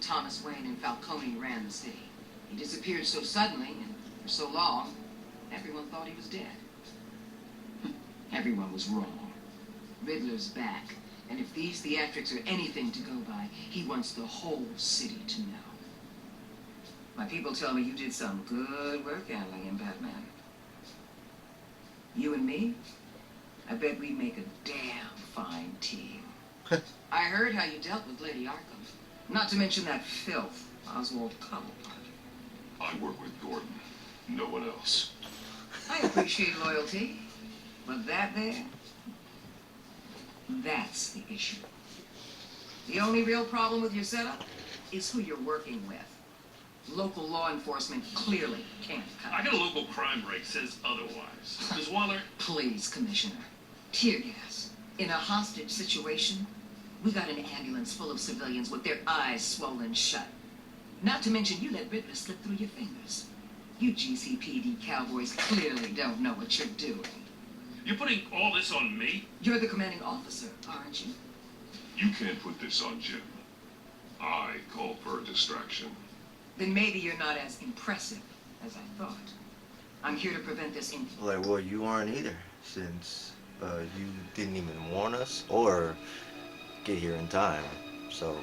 Thomas Wayne and Falcone ran the city. He disappeared so suddenly and for so long, everyone thought he was dead. Everyone was wrong. Riddler's back, and if these theatrics are anything to go by, he wants the whole city to know. My people tell me you did some good work handling him, Batman. You and me, I bet we'd make a damn fine team. I heard how you dealt with Lady Arkham. Not to mention that filth, Oswald Cobblepot. I work with Gordon. No one else. I appreciate loyalty, but that there, that's the issue. The only real problem with your setup is who you're working with. Local law enforcement clearly can't cut it. I got a local crime rate says otherwise. Ms. Waller? Please, Commissioner. Tear gas. In a hostage situation, we got an ambulance full of civilians with their eyes swollen shut. Not to mention you let Riddler slip through your fingers. You GCPD cowboys clearly don't know what you're doing. You're putting all this on me? You're the commanding officer, aren't you? You can't put this on Jim. I call for a distraction. Then maybe you're not as impressive as I thought. I'm here to prevent this in... Like, well, you aren't either, since you didn't even warn us or get here in time. So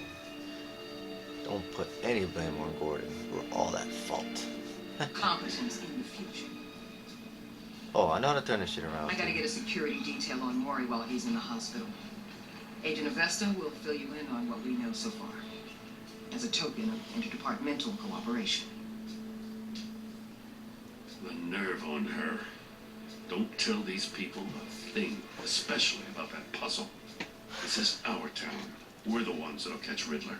don't put any blame on Gordon. We're all at fault. competence in the future. Oh, I know how to turn this shit around. I gotta get a security detail on Maury while he's in the hospital. Agent Avesta will fill you in on what we know so far, as a token of interdepartmental cooperation. The nerve on her. Don't tell these people a thing, especially about that puzzle. This is our town. We're the ones that'll catch Riddler.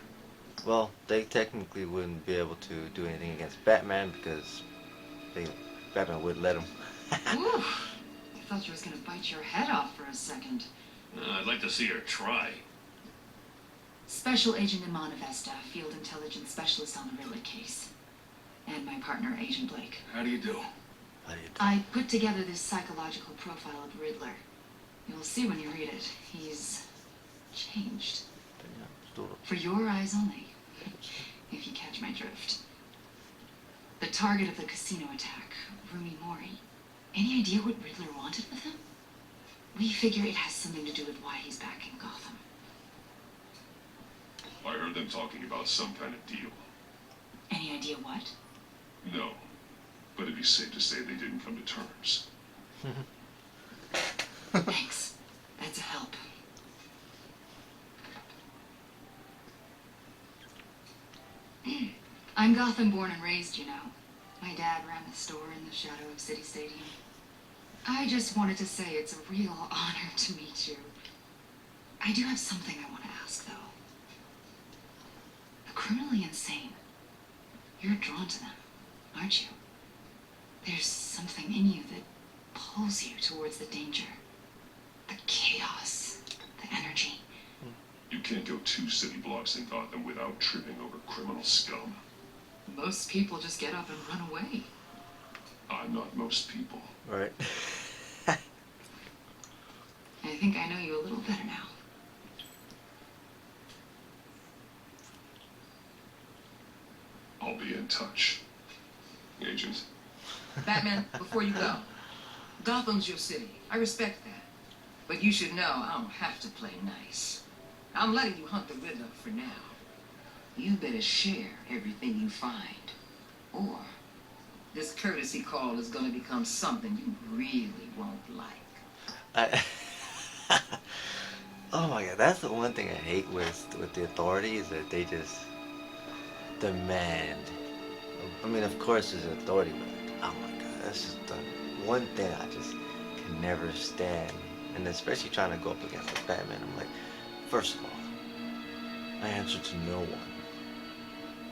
Well, they technically wouldn't be able to do anything against Batman because Batman wouldn't let him. Ooh, I thought you was gonna bite your head off for a second. I'd like to see her try. Special Agent Enigma, Field Intelligence Specialist on the Riddler case. And my partner, Agent Blake. How do you do? I put together this psychological profile of Riddler. You'll see when you read it. He's changed. For your eyes only, if you catch my drift. The target of the casino attack, Rumi Mori. Any idea what Riddler wanted with him? We figure it has something to do with why he's back in Gotham. I heard them talking about some kind of deal. Any idea what? No, but it'd be safe to say they didn't come to terms. Thanks. That's a help. I'm Gotham born and raised, you know. My dad ran the store in the shadow of City Stadium. I just wanted to say it's a real honor to meet you. I do have something I want to ask, though. The criminally insane. You're drawn to them, aren't you? There's something in you that pulls you towards the danger. The chaos, the energy. You can't go 2 city blocks in Gotham without tripping over criminal scum. Most people just get up and run away. I'm not most people. Right. I think I know you a little better now. I'll be in touch. Agent. Batman, before you go, Gotham's your city. I respect that. But you should know I don't have to play nice. I'm letting you hunt the Riddler for now. You better share everything you find. Or this courtesy call is going to become something you really won't like. Oh my god, that's the one thing I hate with the authority is that they just demand. I mean, of course there's authority, but like, oh my god, that's just the one thing I just can never stand. And especially trying to go up against the Batman, I'm like, first of all, I answer to no one.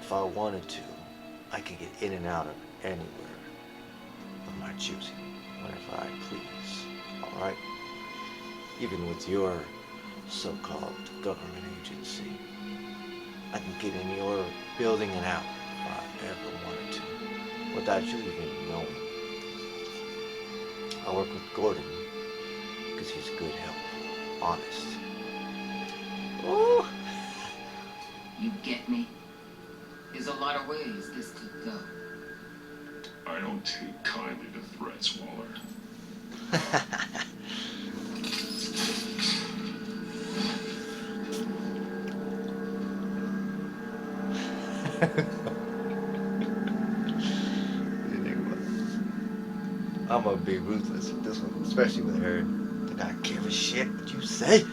If I wanted to, I could get in and out of anywhere of my choosing, whenever I please. Alright? Even with your so-called government agency, I can get in your building and out if I ever wanted to, without you even knowing. I work with Gordon because he's good help, honest. Ooh. You get me? There's a lot of ways this could go. I don't take kindly to threats, Waller. Enigma. I'm gonna be ruthless with this one, especially with her. Like, I don't give a shit what you say.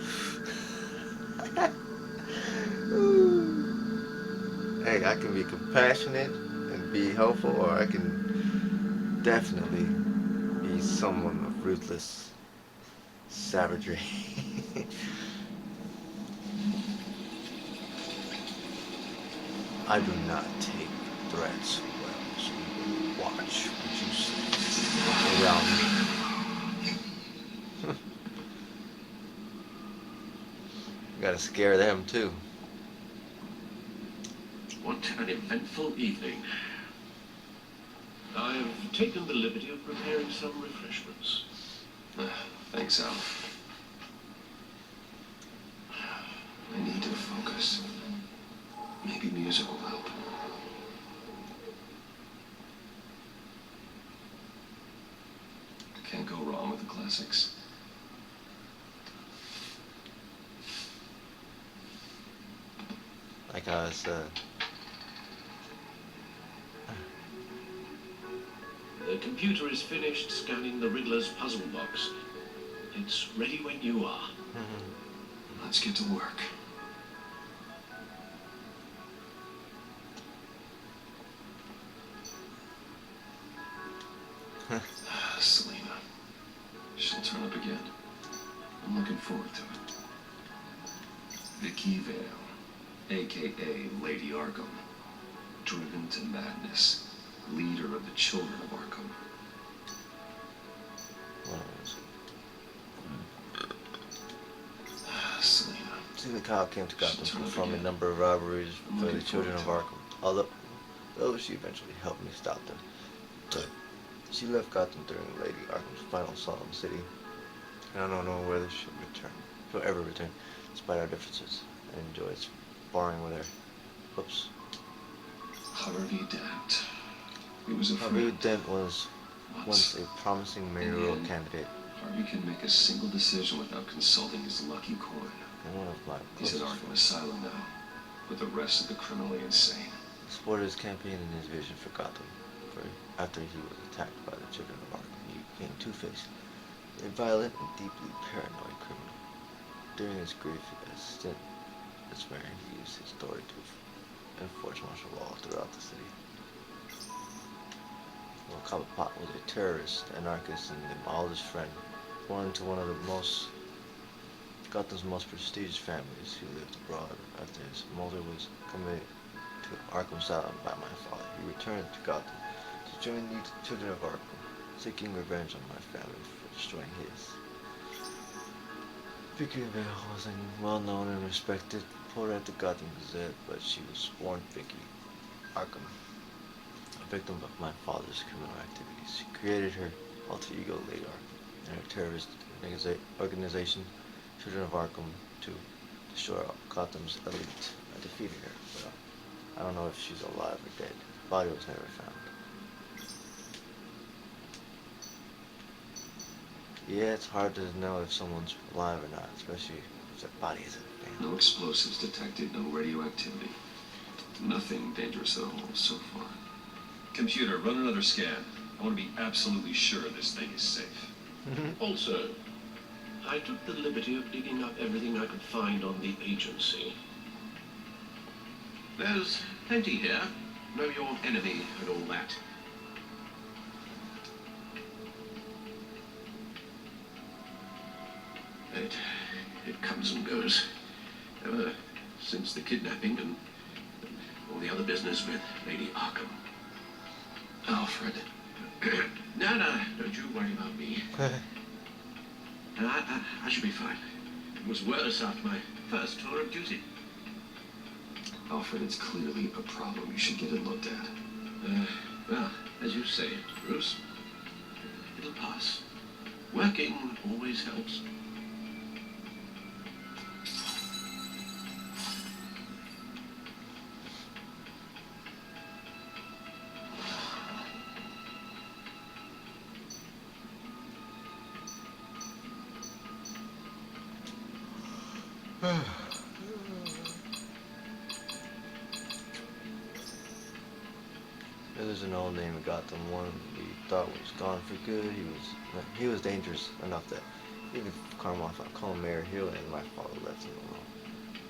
Hey, I can be compassionate and be helpful, or I can definitely be someone of ruthless savagery. I do not take threats well, so you better watch what you say around me. You gotta scare them too. What an eventful evening. I've taken the liberty of preparing some refreshments. Thanks, Al. I need to focus. Maybe music will help. Can't go wrong with the classics. Like I was, The computer is finished scanning the Riddler's puzzle box. It's ready when you are. Let's get to work. Selena. She'll turn up again. I'm looking forward to it. Vicky Vale, a.k.a. Lady Arkham. Driven to madness. Leader of the children of Arkham. Selena. Selena Kyle came to Gotham to perform a number of robberies for the children of Arkham. Although she eventually helped me stop them. But she left Gotham during Lady Arkham's final assault on the city. And I don't know whether she'll ever return, despite our differences. I enjoy sparring with her. Whoops. Harvey Dent. He was a Harvey friend. Dent was once a promising mayoral candidate. Harvey can make a single decision without consulting his lucky coin. And one of my He's at closest Arkham friends. Asylum now, with the rest of the criminally insane. He supported his campaign and his vision for Gotham. After he was attacked by the children of Arkham, he became Two-Face, a violent and deeply paranoid criminal. During his grief stint as mayor, he used his authority to enforce martial law throughout the city. Well, Cobblepot was a terrorist, anarchist, and a mildest friend, born to one of Gotham's most prestigious families who lived abroad. After his mother was committed to Arkham Asylum by my father, he returned to Gotham to join the children of Arkham, seeking revenge on my family for destroying his. Vicky Vale was a well-known and respected reporter at the Gotham Gazette, but she was born Vicky Arkham, a victim of my father's criminal activities. She created her alter ego Lady Arkham and her terrorist organization, Children of Arkham, to destroy Gotham's elite. I defeated her, but I don't know if she's alive or dead. Her body was never found. Yeah, it's hard to know if someone's alive or not, especially if their body isn't found. No explosives detected, no radioactivity. Nothing dangerous at all so far. Computer, run another scan. I want to be absolutely sure this thing is safe. Also, I took the liberty of digging up everything I could find on the agency. There's plenty here. Know your enemy and all that. It comes and goes. Ever since the kidnapping and all the other business with Lady Arkham. Alfred. No, don't you worry about me. I should be fine. It was worse after my first tour of duty. Alfred, it's clearly a problem. You should get it looked at. Well, as you say, Bruce, it'll pass. Working always helps. There's an old name in Gotham, one we thought was gone for good. He was dangerous enough that even if Carmine Falcone, Mayor Hill, and my father left him alone.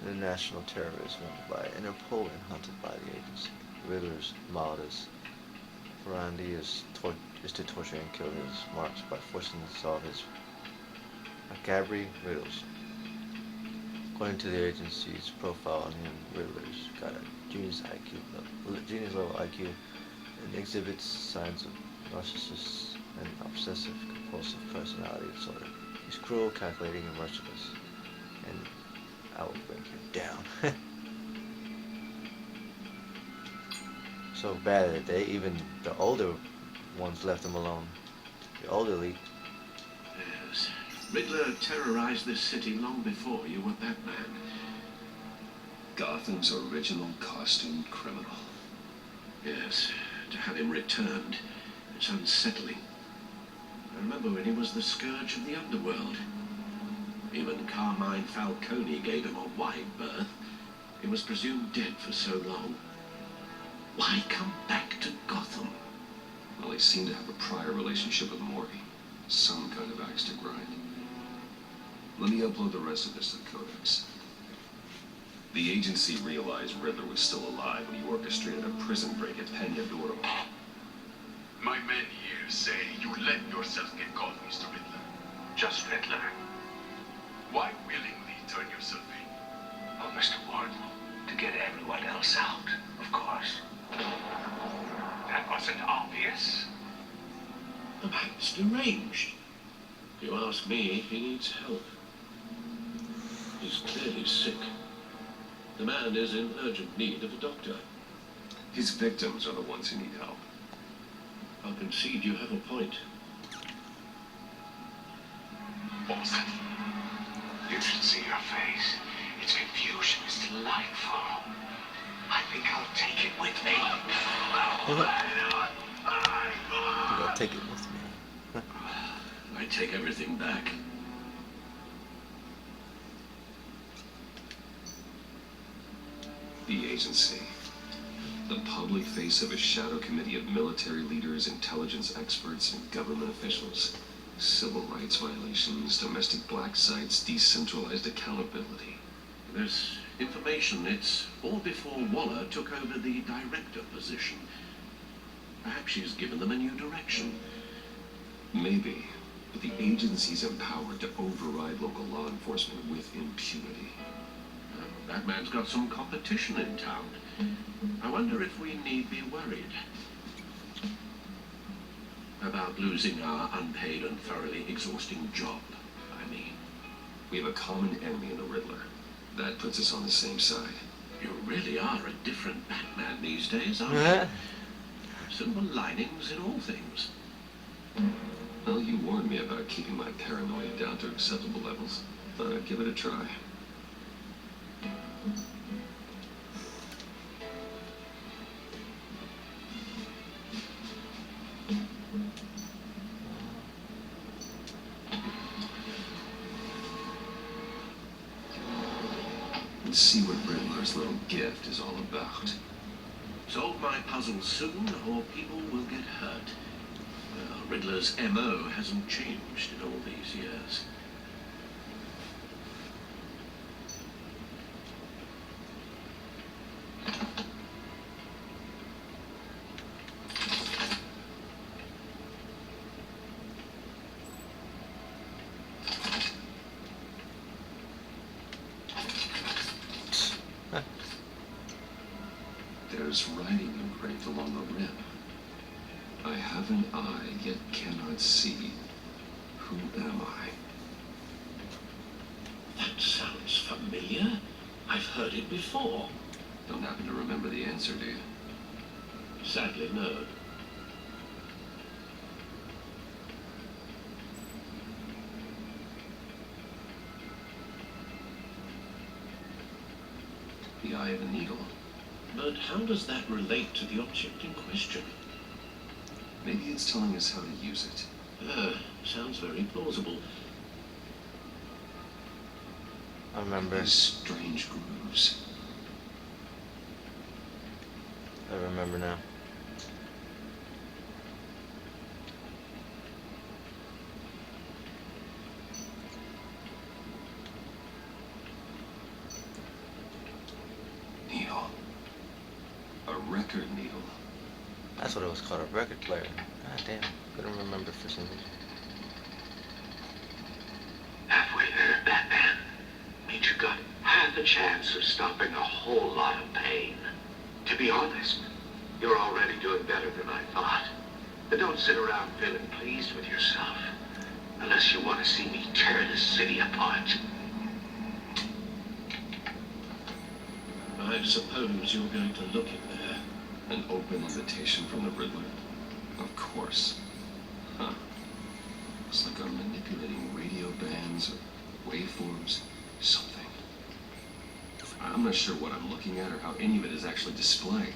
The national terrorist wanted by Interpol and hunted by the agency. Riddler's modus operandi is to torture and kill his marks by forcing them to solve his macabre riddles. According to the agency's profile on him, Riddler's got a genius level IQ and exhibits signs of narcissist and obsessive compulsive personality disorder. He's cruel, calculating, and merciless, and I will break him down. So bad that the older ones left him alone. The older elite. Yes. Riddler terrorized this city long before you were Batman. Gotham's original costume criminal. Yes. To have him returned, it's unsettling. I remember when he was the scourge of the underworld. Even Carmine Falcone gave him a wide berth. He was presumed dead for so long. Why come back to Gotham? Well, he seemed to have a prior relationship with Morty. Some kind of axe to grind. Let me upload the rest of this to the Codex. The agency realized Riddler was still alive when he orchestrated a prison break at Peña Duro. My men here say you let yourself get caught, Mr. Riddler. Just Riddler. Why willingly turn yourself in? Oh, Mr. Warden, to get everyone else out, of course. That wasn't obvious. The man's deranged. If you ask me, he needs help. He's clearly sick. The man is in urgent need of a doctor. His victims are the ones who need help. I'll concede you have a point. What was that? You should see your face. Its confusion is delightful. I think I'll take it with me. I'll take it with me. I take everything back. The agency. The public face of a shadow committee of military leaders, intelligence experts, and government officials. Civil rights violations, domestic black sites, decentralized accountability. There's information. It's all before Waller took over the director position. Perhaps she's given them a new direction. Maybe, but the agency's empowered to override local law enforcement with impunity. Batman's got some competition in town. I wonder if we need be worried about losing our unpaid and thoroughly exhausting job, I mean. We have a common enemy in the Riddler. That puts us on the same side. You really are a different Batman these days, aren't you? Silver linings in all things. Well, you warned me about keeping my paranoia down to acceptable levels. Thought I'd give it a try. Let's see what Riddler's little gift is all about. Solve my puzzle soon, or people will get hurt. Well, Riddler's MO hasn't changed in all these years. There's writing engraved along the rim. I have an eye, yet cannot see. Who am I? That sounds familiar. I've heard it before. Don't happen to remember the answer, do you? Sadly, no. The eye of an eagle. But how does that relate to the object in question? Maybe it's telling us how to use it. Sounds very plausible. I remember. These strange grooves. I remember now. record needle. That's what it was called, a record player. God damn, couldn't remember for some reason. Halfway there, Batman. Means you got half a chance of stopping a whole lot of pain. To be honest, you're already doing better than I thought. But don't sit around feeling pleased with yourself. Unless you want to see me tear this city apart. I suppose you're going to look in there. An open invitation from the Riddler? Of course. Huh. Looks like I'm manipulating radio bands or waveforms, something. I'm not sure what I'm looking at or how any of it is actually displaying.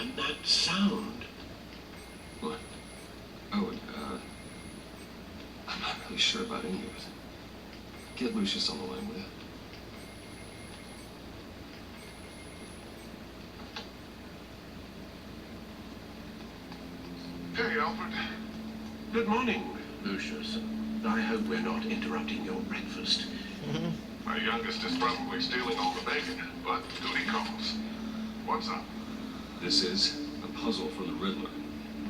And that sound. What? Oh, I'm not really sure about any of it. Get Lucius on the line with it. Hey, Alfred. Good morning, Lucius. I hope we're not interrupting your breakfast. My youngest is probably stealing all the bacon, but duty calls. What's up? This is a puzzle from the Riddler.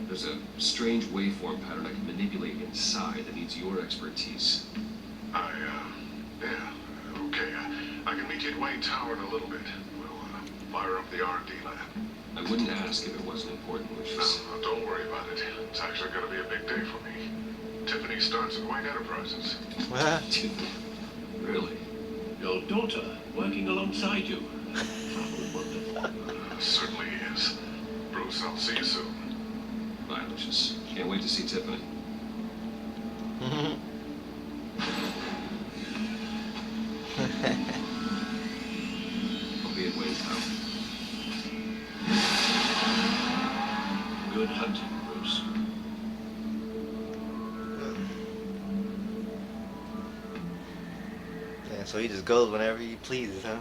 There's a strange waveform pattern I can manipulate inside that needs your expertise. Yeah, okay. I can meet you at Wayne Tower in a little bit. We'll fire up the R&D lab. I wouldn't ask if it wasn't important, Lucius. No, don't worry about it. It's actually going to be a big day for me. Tiffany starts at Wayne Enterprises. What? Really? Your daughter working alongside you. Probably wonderful. Certainly is. Bruce, I'll see you soon. Bye, Lucius. Can't wait to see Tiffany. I'll be at Wayne Tower. Good hunting, Bruce. Yeah, so he just goes whenever he pleases, huh?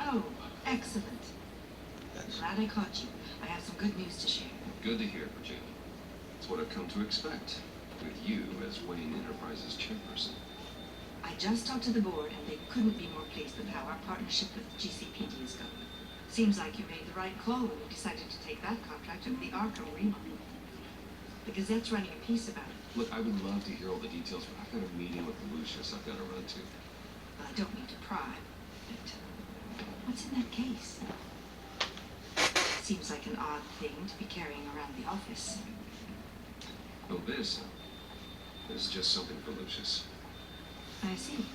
Oh, excellent. Glad I caught you. I have some good news to share. Good to hear, Virginia. It's what I've come to expect, with you as Wayne Enterprises chairperson. I just talked to the board, and they couldn't be more pleased with how our partnership with GCPD is going. Seems like you made the right call when you decided to take that contract over the Arkham remodel. The Gazette's running a piece about it. Look, I would love to hear all the details, but I've got a meeting with Lucius I've got to run to. Well, I don't mean to pry, but what's in that case? Seems like an odd thing to be carrying around the office. Oh, this is just something for Lucius. I see.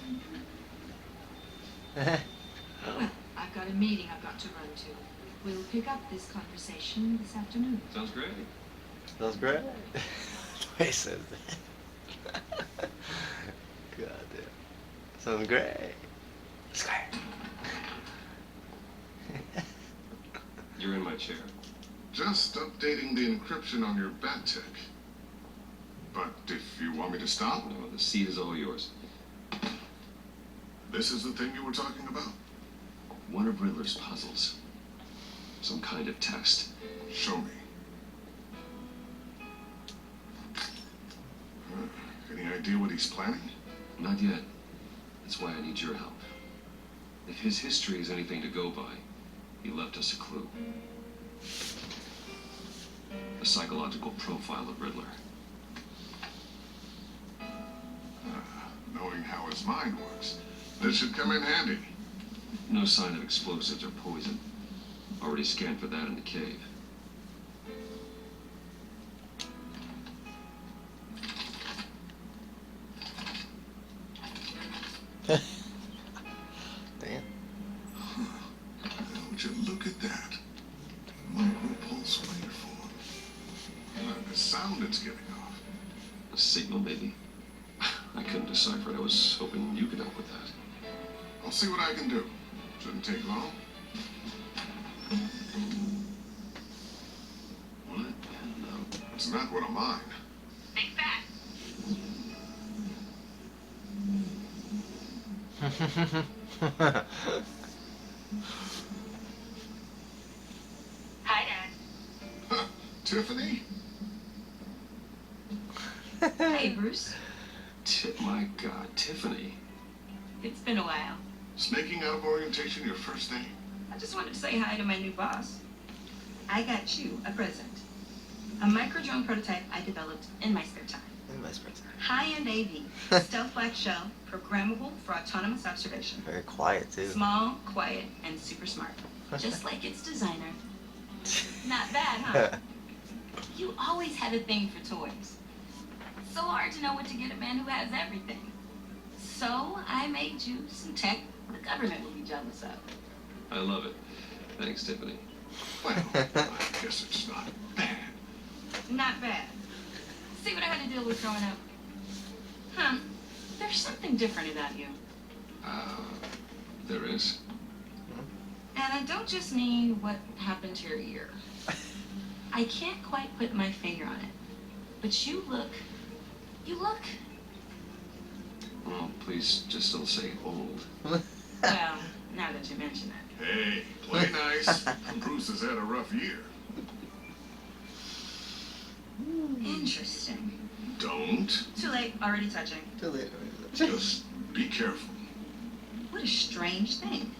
Well, I've got a meeting I've got to run to. We'll pick up this conversation this afternoon. Sounds great. Sounds great. The way he says that. God damn. Sounds great. It's great. You're in my chair. Just updating the encryption on your bat tech. But if you want me to stop, No, the seat is all yours. this is the thing you were talking about. One of Riddler's puzzles. Some kind of test. Show me. Any idea what he's planning? Not yet. That's why I need your help. If his history is anything to go by, he left us a clue. A psychological profile of Riddler. Knowing how his mind works, this should come in handy. No sign of explosives or poison. Already scanned for that in the cave. Damn. Would you look at that? Micropulse waveform. The sound it's giving off. A signal, maybe. I couldn't decipher it. I was hoping you could help with that. I'll see what I can do. Shouldn't take long. What? No. It's not one of mine. Big fat. Tiffany? Hey, Bruce. My God, Tiffany. It's been a while. Snaking out of orientation your first day? I just wanted to say hi to my new boss. I got you a present. A micro-drone prototype I developed in my spare time. In my spare time. High-end AV, stealth black shell, programmable for autonomous observation. Very quiet too. Small, quiet, and super smart. Just like its designer. Not bad, huh? You always had a thing for toys. So hard to know what to get a man who has everything. So I made you some tech the government will be jealous of. I love it. Thanks, Tiffany. Well, I guess it's not bad. Not bad. See what I had to deal with growing up? Huh. There's something different about you. There is. And I don't just mean what happened to your ear. I can't quite put my finger on it. But you look... Well, please just don't say old. Well, now that you mention it. Hey, play nice. Bruce has had a rough year. Interesting. Don't. Too late. Already touching. Too late. Just be careful. What a strange thing.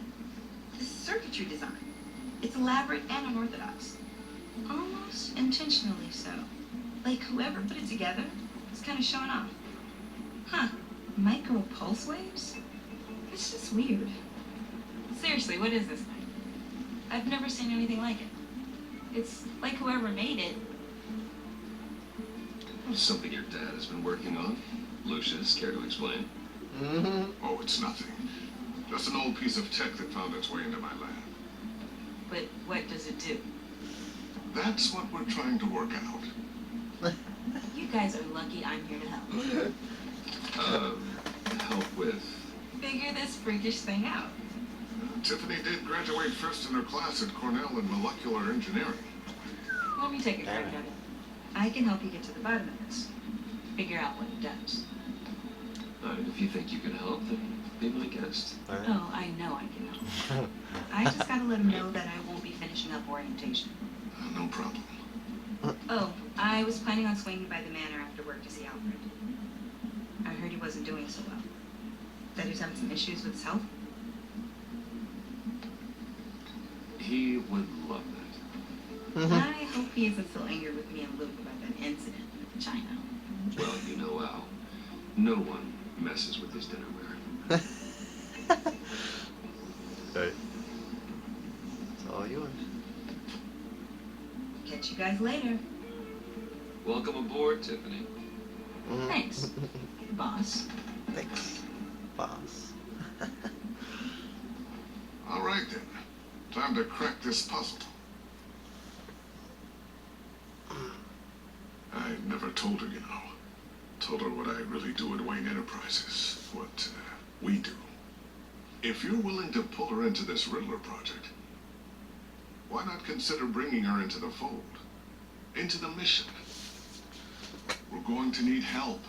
This circuitry design. It's elaborate and unorthodox. Almost intentionally so. Like whoever put it together is kind of showing off. Huh. Micro pulse waves? It's just weird. Seriously, what is this thing? I've never seen anything like it. It's like whoever made it. It's something your dad has been working on. Lucius, care to explain? Mm-hmm. Oh, it's nothing. Just an old piece of tech that found its way into my lab. But what does it do? That's what we're trying to work out. You guys are lucky I'm here to help. Help with... Figure this freakish thing out. Tiffany did graduate first in her class at Cornell in molecular engineering. Let me take a crack at it. I can help you get to the bottom of this. Figure out what it does. And if you think you can help, then be my guest. Oh, I know I can help. I just gotta let him know that I won't be finishing up orientation. No problem. Oh, I was planning on swinging by the manor after work to see Alfred. I heard he wasn't doing so well. That he was having some issues with his health. He would love that. I hope he isn't still angry with me and Luke about that incident with China. Well, you know Al. No one messes with his dinnerware. Right. It's all yours. Catch you guys later. Welcome aboard, Tiffany. Thanks, boss. Thanks, boss. All right then. Time to crack this puzzle. I never told her, you know. Told her what I really do at Wayne Enterprises. What we do. If you're willing to pull her into this Riddler project, why not consider bringing her into the fold? Into the mission? We're going to need help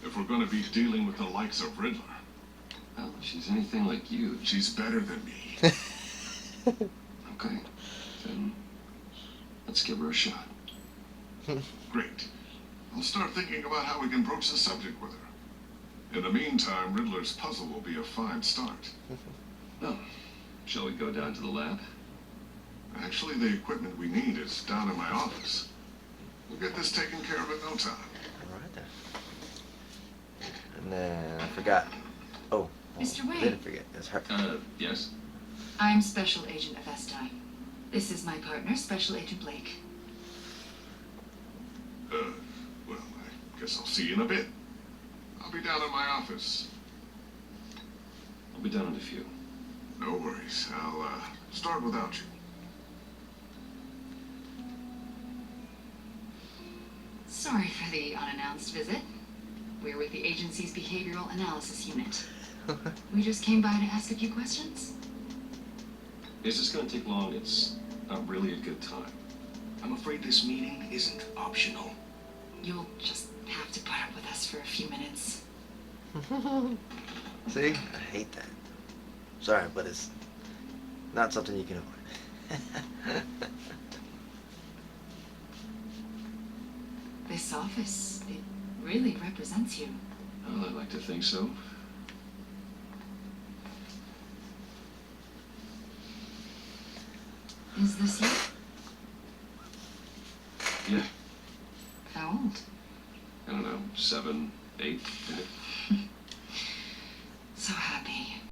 if we're going to be dealing with the likes of Riddler. Well, if she's anything like you, She's better than me. okay. Then let's give her a shot. Great. I'll start thinking about how we can broach the subject with her. In the meantime, Riddler's puzzle will be a fine start. Well, shall we go down to the lab? Actually, the equipment we need is down in my office. We'll get this taken care of in no time. All right then. And then I forgot. Oh, Mr. I Wayne. didn't forget. It's her. Yes? I'm Special Agent Avesti. This is my partner, Special Agent Blake. Well, I guess I'll see you in a bit. I'll be down in my office. I'll be down in a few. No worries. I'll, start without you. Sorry for the unannounced visit. We're with the agency's behavioral analysis unit. We just came by to ask a few questions. Is this going to take long? It's not really a good time. I'm afraid this meeting isn't optional. You'll just have to put up with us for a few minutes. See? I hate that. Sorry, but it's not something you can avoid. This office, it really represents you. Well, I like to think so. Is this you? Yeah, How old? I don't know, 7, 8, maybe.